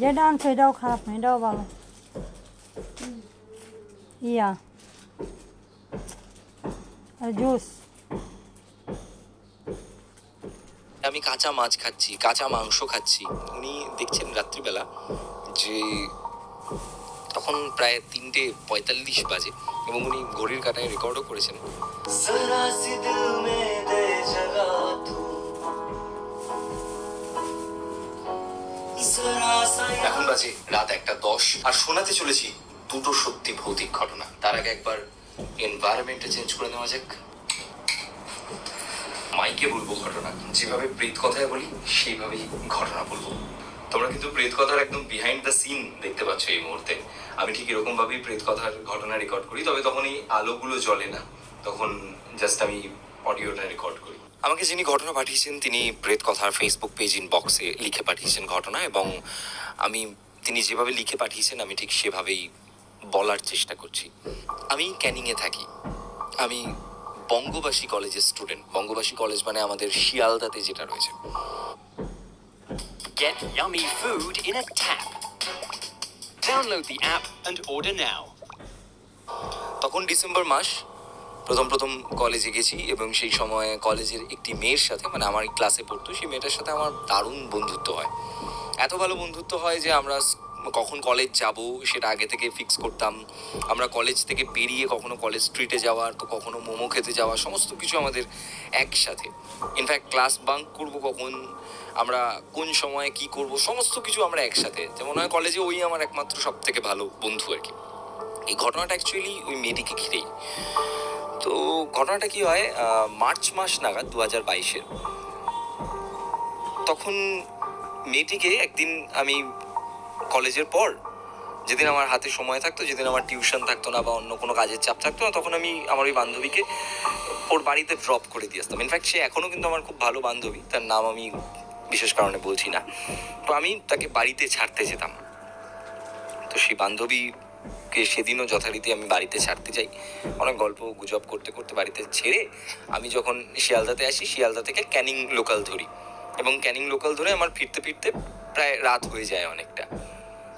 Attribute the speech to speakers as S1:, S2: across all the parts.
S1: যেটা আনছো এটাও খারাপ না, এটাও ভালো। ইয়া জুস।
S2: আমি কাঁচা মাছ খাচ্ছি, কাঁচা মাংস খাচ্ছি। উনি দেখছেন রাত্রিবেলা যে তখন প্রায় 3:45 বাজে এবং উনি ঘড়ির কাঁটায় রেকর্ডও করেছেন। এখন বাজে রাত 1:10 আর শোনাতে চলেছি দুটো সত্যি ভৌতিক ঘটনা। তার আগে একবার এনভায়রনমেন্টটা চেঞ্জ করে নেওয়া যাক। মাইকে বলবো ঘটনা, যেভাবে প্রেত কথায় বলি সেইভাবেই ঘটনা বলবো। তোমরা কিন্তু প্রেত কথার একদম বিহাইন্ড দ্য সিন দেখতে পাচ্ছ এই মুহূর্তে। আমি ঠিক এরকম ভাবেই প্রেত কথার ঘটনা রেকর্ড করি, তবে তখন এই আলোগুলো জ্বলে না, তখন জাস্ট আমি অডিওটা রেকর্ড করি। আমাকে যিনি ঘটনা পাঠিয়েছেন তিনি প্রেত কথার ফেসবুক পেজ ইনবক্সে লিখে পাঠিয়েছেন ঘটনা, এবং আমি তিনি যেভাবে লিখে পাঠিয়েছেন আমি ঠিক সেভাবেই বলার চেষ্টা করছি। আমি ক্যানিংয়ে থাকি। আমি বঙ্গবাসী কলেজের স্টুডেন্ট। বঙ্গবাসী কলেজ মানে আমাদের শিয়ালদাতে যেটা রয়েছে।
S3: Get yummy food in a tap. Download the app and order now.
S2: তখন ডিসেম্বর মাস, প্রথম কলেজে গেছি এবং সেই সময় কলেজের একটি মেয়ের সাথে, মানে আমার ক্লাসে পড়তো সেই মেয়েটার সাথে আমার দারুণ বন্ধুত্ব হয়। এত ভালো বন্ধুত্ব হয় যে আমরা কখন কলেজ যাব সেটা আগে থেকে ফিক্স করতাম। আমরা কলেজ থেকে বেরিয়ে কখনো কলেজ স্ট্রিটে যাওয়ার, তো কখনো মোমো খেতে যাওয়া, সমস্ত কিছু আমাদের একসাথে। ইনফ্যাক্ট ক্লাস বাঙ্ক করবো কখন, আমরা কোন সময় কি করব, সমস্ত কিছু আমরা একসাথে। যেমন হয় কলেজে ওই আমার একমাত্র সব থেকে ভালো বন্ধু আর কি। এই ঘটনাটা অ্যাকচুয়ালি ওই মেয়েটিকে ঘিরেই। তো ঘটনাটা কি হয়, মার্চ মাস নাগাদ 2022-এর। তখন মেয়েটিকে একদিন আমি কলেজের পর, যেদিন আমার হাতে সময় থাকতো, যেদিন আমার টিউশন থাকতো না বা অন্য কোনো কাজের চাপ থাকতো না, তখন আমি আমার ওই বান্ধবীকে ওর বাড়িতে ড্রপ করে দিয়ে আসতাম। ইনফ্যাক্ট সে এখনও কিন্তু আমার খুব ভালো বান্ধবী, তার নাম আমি বিশেষ কারণে বলছি না। তো আমি তাকে বাড়িতে ছাড়তে যেতাম। তো সেই বান্ধবীকে সেদিনও যথারীতি আমি বাড়িতে ছাড়তে যাই। অনেক গল্প গুজব করতে করতে বাড়িতে ছেড়ে আমি যখন শিয়ালদাতে আসি, শিয়ালদা থেকে ক্যানিং লোকাল ধরি এবং ক্যানিং লোকাল ধরে আমার ফিরতে ফিরতে প্রায় রাত হয়ে যায় অনেকটা।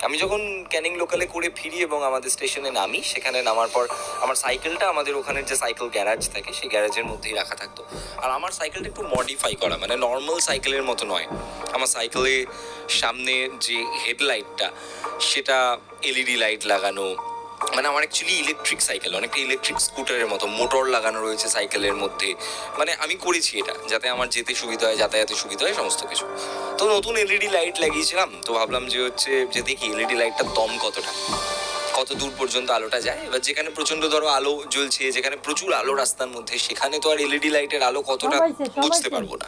S2: আমি যখন ক্যানিং লোকালে করে ফিরি এবং আমাদের স্টেশনে নামি, সেখানে নামার পর আমার সাইকেলটা আমাদের ওখানের যে সাইকেল গ্যারাজ থাকে সেই গ্যারাজের মধ্যেই রাখা থাকতো। আর আমার সাইকেলটা একটু মডিফাই করা, মানে নর্মাল সাইকেলের মতো নয়। আমার সাইকেলে সামনে যে হেডলাইটটা সেটা এলইডি লাইট লাগানো, মানে আমার অ্যাকচুয়ালি ইলেকট্রিক সাইকেল, অনেকটা ইলেকট্রিক স্কুটারের মতো মোটর লাগানো রয়েছে সাইকেলের মধ্যে। মানে আমি করেছি এটা যাতে আমার যেতে সুবিধা হয়, যাতায়াতে সুবিধা হয়, সমস্ত কিছু। তো নতুন এলইডি লাইট লাগিয়েছিলাম, তো ভাবলাম যে দেখি এলইডি লাইটটার দম কতটা, কত দূর পর্যন্ত আলোটা যায়। এবার যেখানে প্রচন্ড ধরো আলো জ্বলছে, যেখানে প্রচুর আলো রাস্তার মধ্যে, সেখানে তো আর এলইডি লাইটের আলো কতটা বুঝতে পারবো না।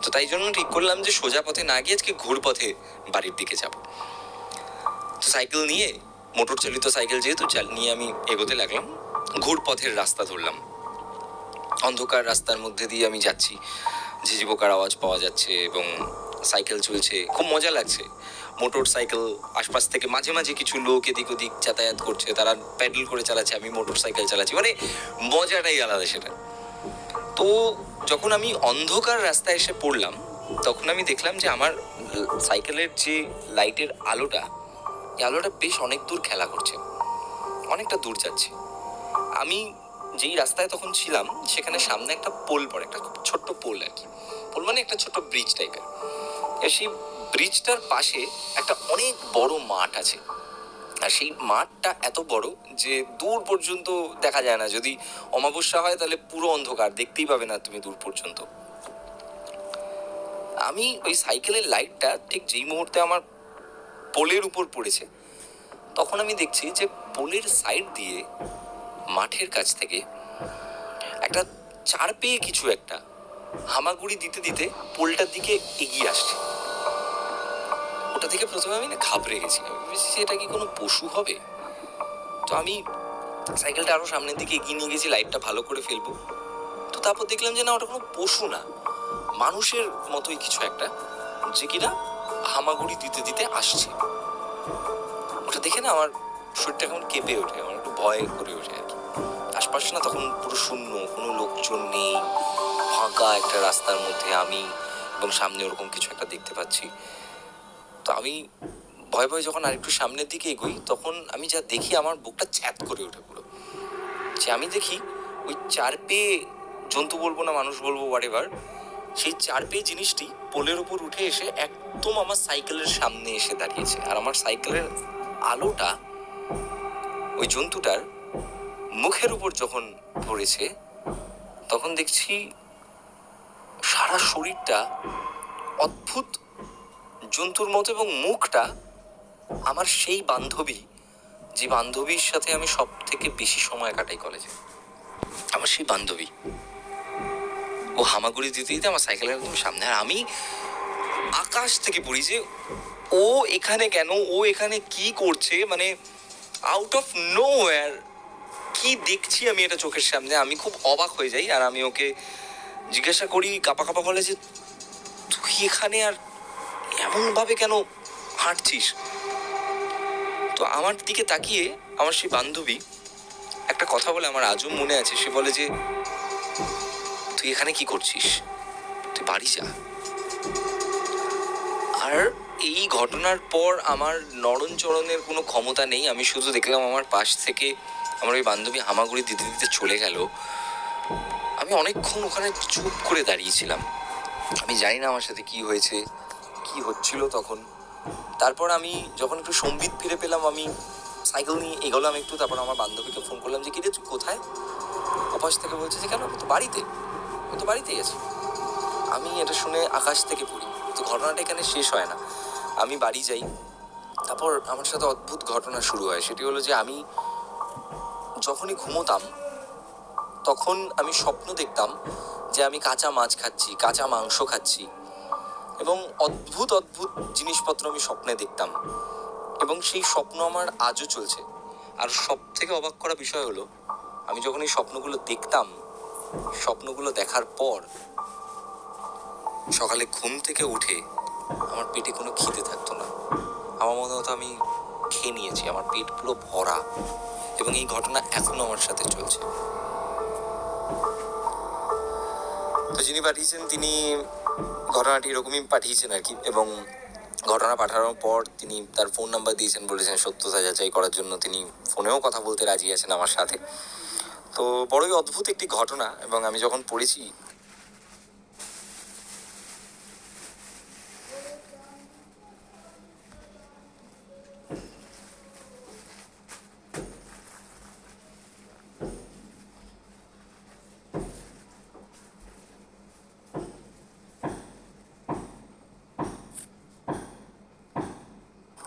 S2: তো তাই জন্য ঠিক করলাম যে সোজা পথে না গিয়ে আজকে ঘুর পথে বাড়ির দিকে যাব। তো সাইকেল নিয়ে, মোটর চালিত সাইকেল যেহেতু নিয়ে আমি এগোতে লাগলাম। ঘুর পথের রাস্তা ধরলাম। অন্ধকার রাস্তার মধ্যে দিয়ে আমি যাচ্ছি, ঝিঝি পোকার আওয়াজ পাওয়া যাচ্ছে এবং সাইকেল চলছে, খুব মজা লাগছে। মোটর সাইকেল আশপাশ থেকে মাঝে মাঝে কিছু লোক এদিক ওদিক যাতায়াত করছে, তারা প্যাডেল করে চালাচ্ছে, আমি মোটর সাইকেল চালাচ্ছি, মানে মজাটাই আলাদা সেটা। তো যখন আমি অন্ধকার রাস্তায় এসে পড়লাম, তখন আমি দেখলাম যে আমার সাইকেলের যে লাইটের আলোটা, এই আলোটা বেশ অনেক দূর খেলা করছে, অনেকটা দূর যাচ্ছে। আমি যেই রাস্তায় তখন ছিলাম সেখানে সামনে একটা পোল পড়ে, একটা খুব ছোট্ট পোল আর কি। পোল মানে একটা ছোট্ট ব্রিজ টাইপের। সেই ব্রিজটার পাশে একটা অনেক বড় মাঠ আছে। আর সেই মাঠটা এত বড় যে দূর পর্যন্ত দেখা যায় না। যদি অমাবস্যা হয় তাহলে পুরো অন্ধকার, দেখতেই পাবে না তুমি দূর পর্যন্ত। আমি ওই সাইকেলের লাইটটা ঠিক যেই মুহূর্তে আমার পোলের উপর পড়েছে, তখন আমি দেখছি যে পোলের সাইড দিয়ে মাঠের কাছ থেকে একটা চার পেয়ে কিছু একটা হামাগুড়ি দিতে দিতে পোলটার দিকে এগিয়ে আসছে। ওটা থেকে প্রথমে আমি না ঘাবড়ে গেছি। আমি ভেবেছি এটা কি কোনো পশু হবে। তো আমি সাইকেলটা আরো সামনের দিকে এগিয়ে নিয়ে গেছি, লাইটটা ভালো করে ফেলবো। তো তারপর দেখলাম যে না, ওটা কোনো পশু না, মানুষের মতোই কিছু একটা, যে কিনা হামাগুড়ি দিতে দিতে আসছে। ওটা দেখে না আমার শরীরটা কেমন কেঁপে ওঠে, আমার একটু ভয় করে ওঠে আর কি। আশপাশে না তখন পুরো শূন্য, কোনো লোকজন নেই, ফাঁকা একটা রাস্তার মধ্যে আমি এবং সামনে ওরকম কিছু একটা দেখতে পাচ্ছি। তো আমি ভয় ভয় যখন আরেকটু সামনের দিকে এগোই, তখন আমি যা দেখি আমার বুকটা ছ্যাত করে ওঠে পুরো। যে আমি দেখি ওই 4 পেয়ে জন্তু বলবো না মানুষ বলবো হোয়াটএভার, সেই 4 পেয়ে জিনিসটি পোলের উপর উঠে এসে একদম আমার সাইকেলের সামনে এসে দাঁড়িয়েছে। আর আমার সাইকেলের আলোটা ওই জন্তুটার মুখের উপর যখন পড়েছে, তখন দেখছি সারা শরীরটা অদ্ভুত জন্তুর মতো, এবং মুখটা আমার সেই বান্ধবী, যে বান্ধবীর সাথে আমি সব থেকে বেশি সময় কাটাই কলেজে, আমার সেই বান্ধবী, ও হামাগুড়ি দিতে দিতে আমার সাইকেলের একদম সামনে। আর আমি আকাশ থেকে পড়ি যে ও এখানে কেন, ও এখানে কি করছে, মানে আউট অফ নোওয়্যার কি দেখছি আমি এটা চোখের সামনে। আমি খুব অবাক হয়ে যাই, আর আমি ওকে জিজ্ঞাসা করি কাঁপা কাঁপা বলে যে তুই এখানে আর এমনভাবে কেন হাঁটছিস? তো আমার দিকে তাকিয়ে আমার সেই বান্ধবী একটা কথা বলে, আমার আজও মনে আছে। সে বলে যে তুই এখানে কি করছিস, তুই বাড়ি যা। আর এই ঘটনার পর আমার নড়নচড়নের কোনো ক্ষমতা নেই। আমি শুধু দেখলাম আমার পাশ থেকে আমার ওই বান্ধবী হামাগুড়ি দিতে দিতে চলে গেল। আমি অনেকক্ষণ ওখানে চুপ করে দাঁড়িয়েছিলাম। আমি জানি না আমার সাথে কি হয়েছে, কি হচ্ছিল তখন। তারপর আমি যখন একটু সম্বিত ফিরে পেলাম, আমি সাইকেল নিয়ে এগোলাম একটু। তারপর আমার বান্ধবীকে ফোন করলাম যে কিরে তুই কোথায়? ওপাশ থেকে বলছে যে কেন, আমি তো বাড়িতে, আমি তো বাড়িতেই আছি। আমি এটা শুনে আকাশ থেকে পড়ি। তো ঘটনাটা এখানে শেষ হয় না, আমি বাড়ি যাই। তারপর আমার সাথে অদ্ভুত ঘটনা শুরু হয়। সেটি হলো যে আমি যখনই ঘুমোতাম, তখন আমি স্বপ্ন দেখতাম যে আমি কাঁচা মাছ খাচ্ছি, কাঁচা মাংস খাচ্ছি, এবং অদ্ভুত অদ্ভুত জিনিসপত্র আমি স্বপ্নে দেখতাম। এবং সেই স্বপ্ন আমার আজও চলছে। আর সব থেকে অবাক করা বিষয় হলো, আমি যখন এই স্বপ্নগুলো দেখতাম, স্বপ্নগুলো দেখার পর সকালে ঘুম থেকে উঠে আমার পেটে কোনো খিদে থাকতো না। আমার মনে হতো আমি খেয়ে নিয়েছি, আমার পেট পুরো ভরা। এবং এই ঘটনা এখনো আমার সাথে চলছে। তো যিনি পাঠিয়েছেন তিনি ঘটনাটি এরকমই পাঠিয়েছেন আর কি। এবং ঘটনা পাঠানোর পর তিনি তার ফোন নাম্বার দিয়েছেন, বলেছেন সত্যতা যাচাই করার জন্য তিনি ফোনেও কথা বলতে রাজি আছেন আমার সাথে। তো বড়ই অদ্ভুত একটি ঘটনা। এবং আমি যখন পড়েছি,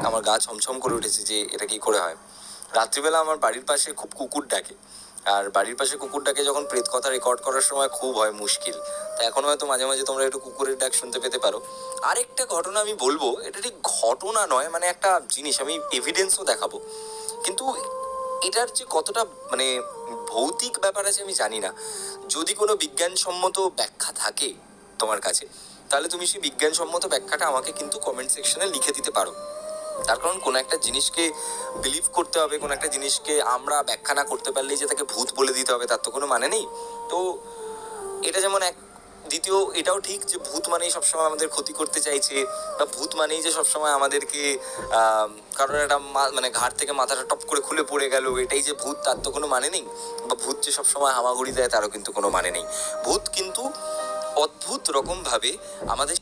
S2: আমার গা ছমছম করে উঠেছে যে এটা কি করে হয়। রাত্রিবেলা আমার বাড়ির পাশে খুব কুকুর ডাকে, আর বাড়ির পাশে কুকুর ডাকে যখন প্রেত কথা রেকর্ড করার সময় খুব হয় মুশকিল। তা এখন হয়তো মাঝে মাঝে তোমরা একটু কুকুরের ডাক শুনতে পেতে পারো। আরেকটা ঘটনা আমি বলবো, এটা ঠিক ঘটনা নয়, মানে একটা জিনিস, আমি এভিডেন্সও দেখাবো। কিন্তু এটার যে কতটা মানে ভৌতিক ব্যাপার আছে আমি জানি না। যদি কোনো বিজ্ঞানসম্মত ব্যাখ্যা থাকে তোমার কাছে, তাহলে তুমি সেই বিজ্ঞানসম্মত ব্যাখ্যাটা আমাকে কিন্তু কমেন্ট সেকশনে লিখে দিতে পারো। তার কারণ কোনো একটা জিনিসকে বিলিভ করতে হবে, কোনো একটা জিনিসকে আমরা ব্যাখ্যা না করতে পারলেই যে তাকে ভূত বলে দিতে হবে, তার তো কোনো মানে নেই। তো এটা যেমন এক, দ্বিতীয় এটাও ঠিক যে ভূত মানেই সবসময় আমাদের ক্ষতি করতে চাইছে, বা ভূত মানেই যে সবসময় আমাদেরকে কারণ একটা মানে ঘাট থেকে মাথাটা টপ করে খুলে পড়ে গেল এটাই যে ভূত, তার তো কোনো মানে নেই। বা ভূত যে সবসময় হামাগুড়ি দেয় তারও কিন্তু কোনো মানে নেই। ভূত কিন্তু অদ্ভুত রকমভাবে আমাদের